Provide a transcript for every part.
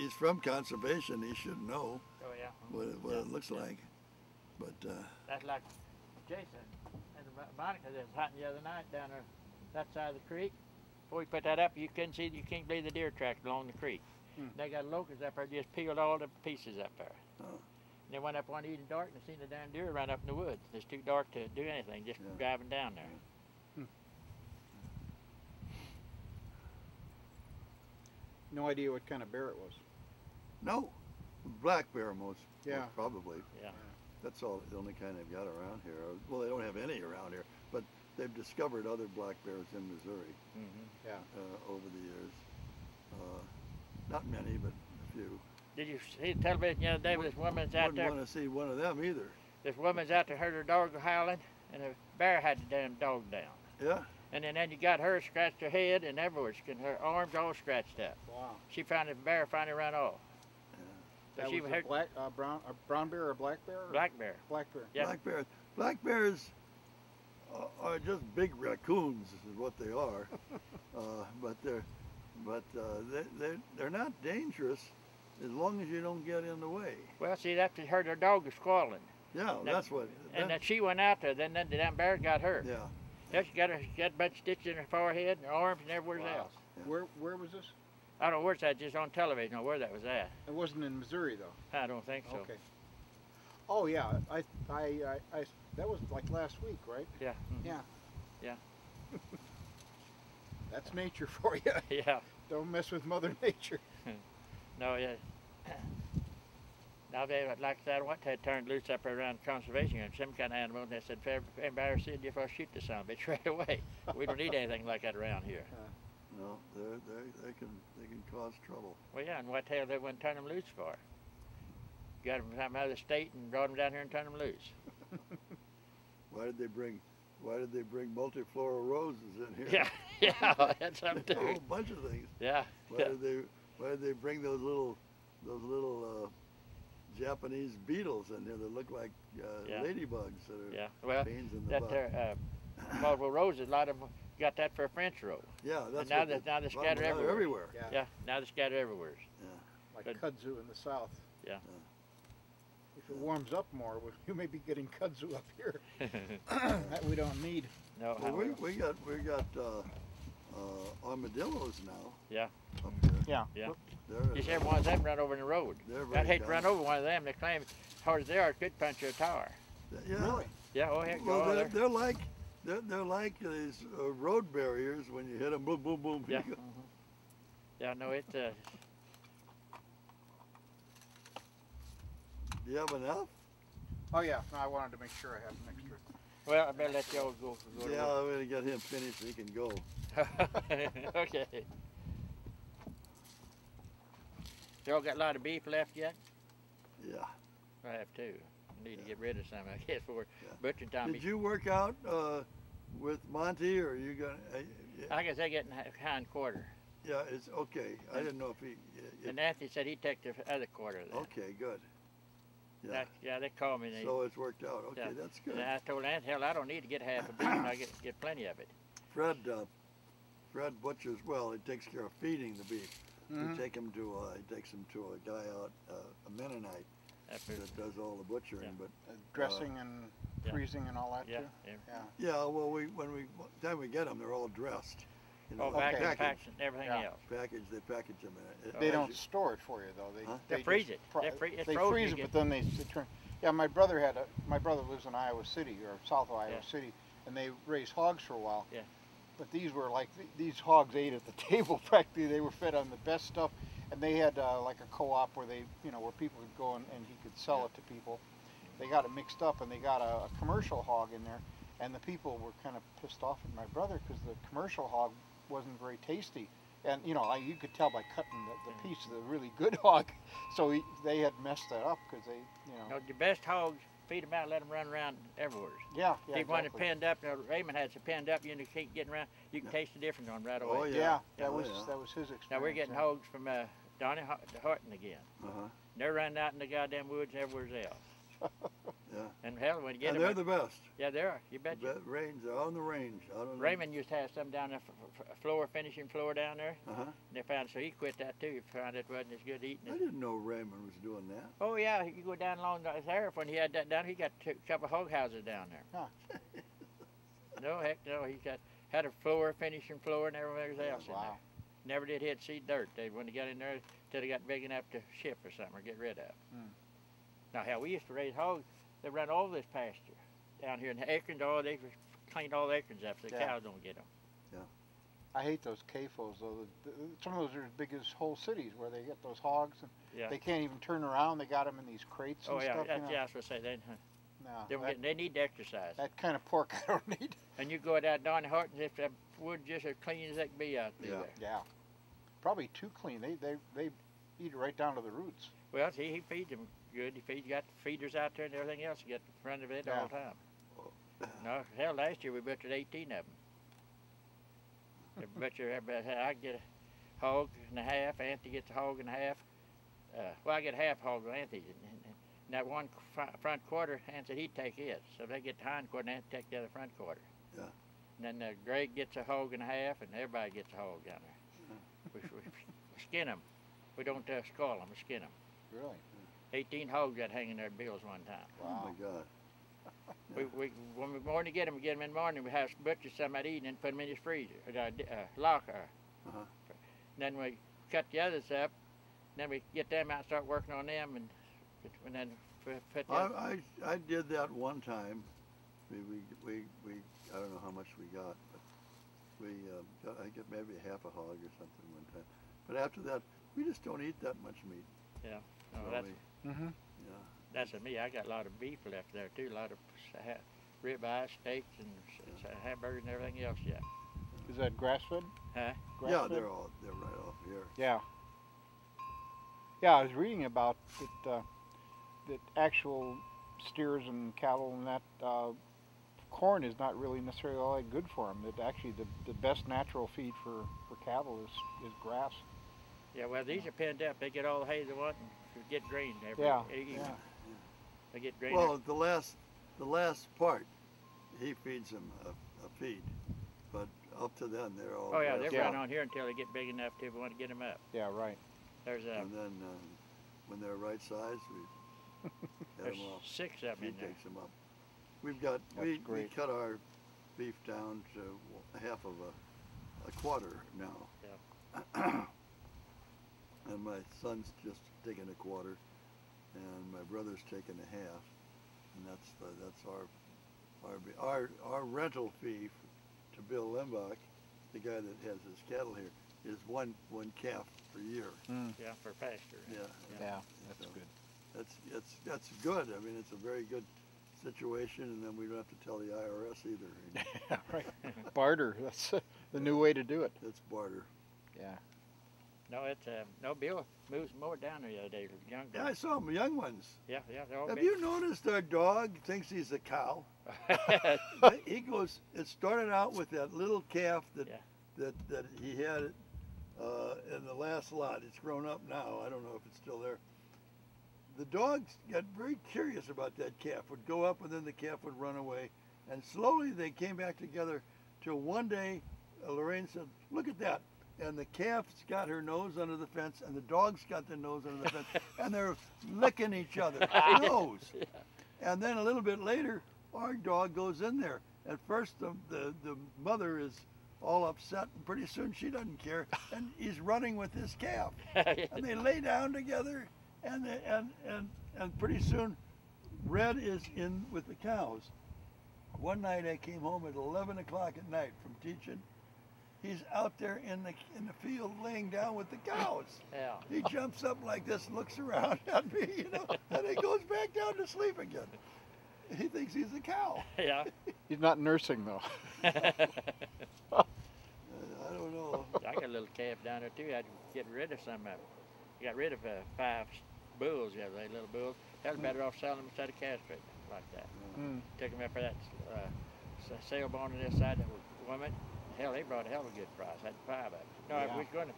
he's from conservation. He should know Oh yeah. what it looks like. But That's like Jason and Monica that was hunting the other night down there, that side of the creek. Before we put that up, you can't believe the deer tracks along the creek. They got locusts up there, just peeled all the pieces up there. Oh. And they went up one evening dark and seen the damn deer run up in the woods. It's too dark to do anything, just driving down there. No idea what kind of bear it was. no, black bear most probably. Yeah. That's all the only kind they've got around here. Well, they don't have any around here, but they've discovered other black bears in Missouri over the years. Not many, but a few. Did you see the television the other day with this woman's out there? Wouldn't want to see one of them either. This woman's out there, heard her dog howling, and a bear had the damn dog down. Yeah. And then you got her scratched her head and everywhere, and her arms all scratched up. Wow. She found the bear finally ran off. That she was a brown bear or black bear? Or? Black bear. Black bear. Yeah. Black bears are just big raccoons, is what they are. They're not dangerous as long as you don't get in the way. Well, see, that's heard her dog was squalling. Yeah, that's what. And then she went out there. Then the damn bear got her. Yeah. Yeah, she got a bunch of stitches in her forehead and her arms and everywhere else. Yeah. Where was this? I don't know where's that, just on television, or where that was at. It wasn't in Missouri though. I don't think so. Okay. Oh yeah, I that was like last week, right? Yeah. Yeah. Yeah. That's nature for you. Yeah. Don't mess with Mother Nature. No, yeah. Now they, like I said, what they turned loose up around conservation and some kind of animal, and they said, if anybody sees you, I'll shoot the son of a bitch right away. We don't need anything like that around here. No, they can cause trouble. Well, yeah, and what the hell they wouldn't turn them loose for? Got them from out of the state and brought them down here and turned them loose. Why did they bring multifloral roses in here? Yeah, that's something too. A whole bunch of things. Yeah. Why did they bring those little Japanese beetles in here that look like ladybugs that are pains in the butt? Multiple roses, a lot of them got that for a French rose. Yeah, that's and now they're scattered everywhere. Everywhere. Yeah, now they're scattered everywhere. Yeah. Like kudzu in the south. Yeah. If it warms up more, you may be getting kudzu up here. That we don't need. No. Well, we got armadillos now. Yeah. Up here. Yeah. Yeah. Just every one of them run over in the road. I'd hate to run over one of them. They claim, as hard as they are, it could punch a tower. Yeah. Really? Yeah. Oh heck. Well, they're like these road barriers. When you hit them, boom, boom, boom. Yeah. Yeah. No, it's. Do you have enough? Oh yeah. No, I wanted to make sure I have an extra. Well, I better let y'all go. Yeah, I'm gonna get him finished so he can go. Okay. Y'all got a lot of beef left yet? Yeah. I have too. I need to get rid of some, I guess, for butcher time. Did you work out with Monty, or are you gonna? I guess they get hind quarter. Yeah, it's okay. I didn't know if he. And Anthony said he'd take the other quarter of that. Okay, good. Yeah, they called me. So it's worked out. Okay, that's good. And I told Anthony, hell, I don't need to get half a beef. I get plenty of it. Fred butchers well. He takes care of feeding the beef. He takes him to a guy out, a Mennonite, that does all the butchering. But dressing and freezing and all that too. Yeah. Well, time we get them, they're all dressed. You know, packaged and everything else. They package them in it. They don't store it for you though. They freeze it. They freeze it, but then they turn. Yeah, my brother lives in Iowa City, or south of Iowa City, and they raised hogs for a while. Yeah. But these were like, these hogs ate at the table practically. They were fed on the best stuff, and they had like a co-op where where people could go and he could sell it to people. They got it mixed up, and they got a commercial hog in there, and the people were kind of pissed off at my brother because the commercial hog wasn't very tasty. And you could tell by cutting the piece of the really good hog. So they had messed that up because they, No, the best hogs, feed them out, let them run around everywhere. Yeah, Keep one pinned up. Raymond has it pinned up. You keep getting around. You can taste the difference on right away. Oh yeah. That was his experience. Now we're getting hogs from Donnie Horton again. They're running out in the goddamn woods and everywhere else. Yeah. And hell, when you get And them, they're the best. yeah, they are. You bet. Range, they're on the range. Out on Raymond used to have some down there, finishing floor down there. Uh-huh. And they found, so he quit that too. He found it wasn't as good eating. I didn't know Raymond was doing that. Oh yeah, you go down along there. When he had that down, he got a couple hog houses down there. Huh. No, heck no. He had a finishing floor, and everything else in there. Never did hit seed dirt. When they got in there, till they got big enough to ship or something or get rid of. Now, hell, we used to raise hogs. They run all this pasture down here in the acorns. Oh, they cleaned all the acorns up so the cows don't get them. Yeah. I hate those CAFOs though. Some of those are as big as whole cities where they get those hogs and they can't even turn around. They got them in these crates and stuff. Yeah, I was going to say that. They need to exercise. That kind of pork I don't need. And you go out down the heart and if the wood just as clean as they can be out there. Yeah. Probably too clean. They eat it right down to the roots. Well, see, he feeds them good. He got feeders out there and everything else. You got in front of it all the time. No, hell, last year we butchered 18 of them. I get a hog and a half. Anthony gets a hog and a half. Well, I get a half hog with Anthony. And that one front quarter, Anthony said he'd take it. So they get the hind quarter, and Anthony take the other front quarter. Yeah. And then Greg gets a hog and a half, and everybody gets a hog down there. We skin them. We don't scald them. We skin them. Really? 18 hogs got hanging there at Bill's one time. Wow. Oh my God. When we morning get them in the morning. We have butcher some at eating and put them in his freezer, locker. Then we cut the others up. Then we get them out and start working on them, and then put them. I did that one time. We I don't know how much we got, but I get maybe half a hog or something one time. But after that, we just don't eat that much meat. Yeah. Oh, that's. Yeah. That's me. I got a lot of beef left there too. A lot of ribeye, steaks, and hamburgers and everything else. Yeah. Is that grass-fed? Huh? Yeah, they're right off here. Yeah. Yeah, I was reading about that actual steers and cattle and that corn is not really necessarily all that good for them. That actually the best natural feed for cattle is grass. Yeah, well, these are pinned up. They get all the hay they want and get grain every evening. Yeah. They get grain. Well, the last part, he feeds them a feed, but up to then they're all. Oh yeah, they run on here until they get big enough to want to get them up. Yeah, right. There's and then when they're right size, we there's 6 of them in there. Takes them up. We've got we cut our beef down to half of a quarter now. Yeah. And my son's just taking a quarter, and my brother's taking a half, and that's our rental fee to Bill Limbach, the guy that has his cattle here, is one calf per year. Yeah, for pasture. Yeah, that's good. That's good. I mean, it's a very good situation, and then we don't have to tell the IRS either. Yeah, right. Barter. That's the new way to do it. That's barter. Yeah. No, it's Bill moves more down there the other day. Young Yeah, I saw them, young ones. Yeah, they're all Have big. you noticed our dog thinks he's a cow? He goes. It started out with that little calf that he had in the last lot. It's grown up now. I don't know if it's still there. The dogs got very curious about that calf. Would go up and then the calf would run away, and slowly they came back together. Till one day, Lorraine said, "Look at that." And the calf's got her nose under the fence, and the dog's got their nose under the fence, and they're licking each other's nose. And then a little bit later, our dog goes in there. At first, the mother is all upset, and pretty soon she doesn't care, and he's running with this calf. And they lay down together, and pretty soon, Red is in with the cows. One night I came home at 11 o'clock at night from teaching. He's out there in the field laying down with the cows. Yeah. He jumps up like this, looks around at me, and he goes back down to sleep again. He thinks he's a cow. Yeah. He's not nursing though. I don't know. I got a little calf down there too. I had to get rid of some of them. Got rid of 5 bulls the other day, little bulls. I was better off selling them instead of castrating like that. Took them up for that sale barn on this side, that woman. Hell, they brought a hell of a good price. I had 5 of them. No, we was going to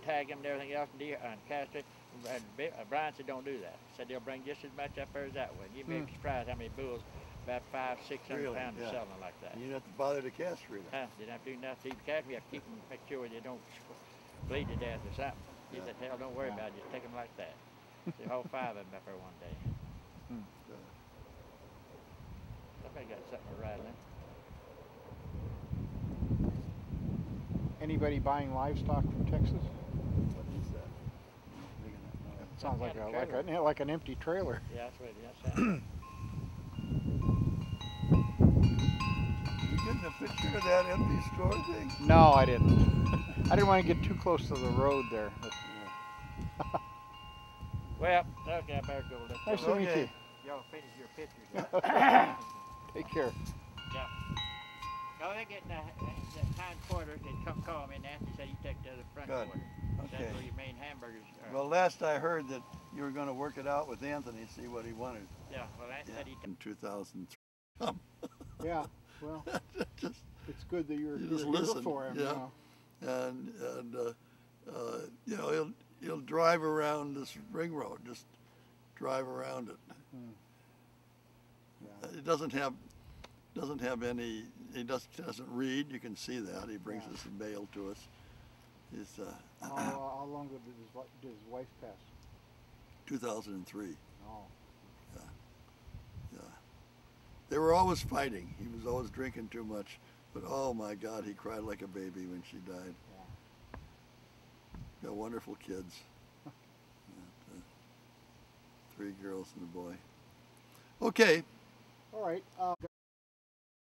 tag them and everything else and cast it. And Brian said don't do that. He said they'll bring just as much up there as that one. You may be surprised how many bulls, about 500-600 pounds, are selling like that. And you don't have to bother to castrate them. Didn't have to do nothing to even cast them. You have to keep them, make sure they don't bleed to death or something. He said, hell, don't worry about it. Just take them like that. They hauled 5 of them up there one day. Somebody got something rattling. Anybody buying livestock from Texas? What is that? It sounds like an empty trailer. Yeah, that's what it is. You getting a picture of that empty store thing? No, I didn't. I didn't want to get too close to the road there. Well, okay, I better go. Nice to meet you. Y'all finish your pictures. Take care. Yeah. No, they're getting the hind quarters. They come call me, and Nancy said you take the other front Good. quarter. Okay. That's where your main hamburgers are. Well, last I heard that you were going to work it out with Anthony, see what he wanted. Yeah, well, that said he In 2003. Yeah, well, Just, it's good that you're just here listen. for him. Yeah. And you know, he'll drive around this ring road, just drive around it. Yeah. It doesn't have any. He doesn't read. You can see that. He brings us a mail to us. He's How long did his wife pass? 2003. Oh. Yeah. They were always fighting. He was always drinking too much. But oh my God, he cried like a baby when she died. Got wonderful kids. 3 girls and a boy. Okay. All right.